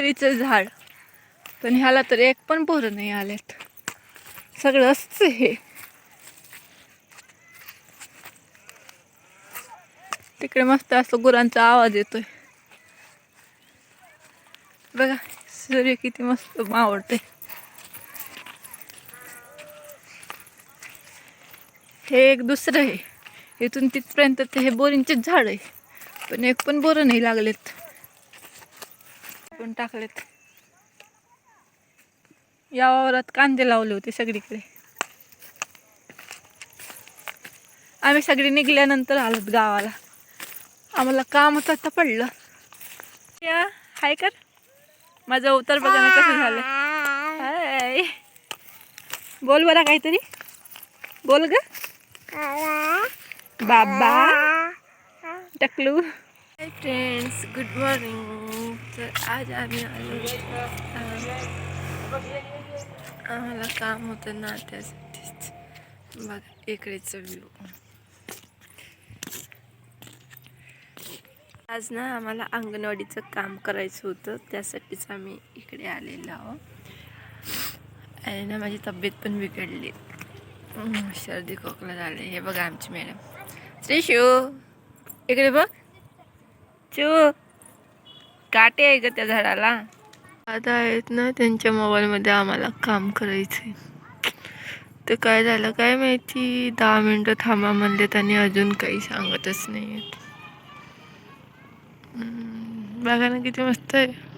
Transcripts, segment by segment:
बोरीचं झाड, पण ह्याला तर एक पण बोरं नाही आलेत. सगळंच हे. तिकडे मस्त असं गुरांचा आवाज येतोय बघा. सूर्य किती मस्त मावळते. हे एक दुसरं आहे. इथून तिथपर्यंत ते हे बोरींचेच झाड आहे, पण एक पण बोरं नाही लागलेत. पण टाकलेत. या वावरात कांदे लावले होते सगळीकडे. आम्ही सगळी निघल्यानंतर आलोत गावाला. आम्हाला कामच आता पडलं. या हाय कर. माझा उतार बघा ना कसं झालं. हाय बोल बरा काहीतरी बोल ग. बाबा टकलू. Hi friends, good morning. तर आज आम्ही आलो, आम्हाला काम होतं ना त्यासाठीच. बघ इकडेच व्ह्यू. आज ना आम्हाला अंगणवाडीचं काम करायचं होतं, त्यासाठीच आम्ही इकडे आलेलो आहोत. आणि ना माझी तब्येत पण बिघडली, सर्दी खोकला झाले. हे बघा आमची मॅडम श्रीशू, इकडे बघ. चू काटे आहे ग त्या झाडाला. आता आहेत ना त्यांच्या मोबाईलमध्ये आम्हाला काम करायचं. तर काय झालं काय माहिती, 10 मिनटं थांबा म्हणले आणि अजून काही सांगतच नाही. बघा ना किती मस्त आहे.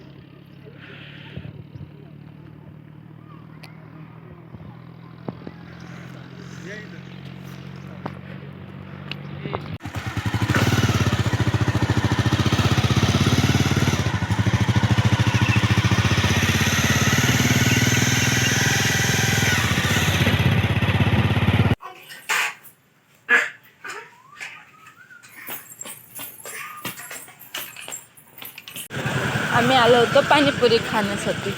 आम्ही आलो होतो पाणीपुरी खाण्यासाठी.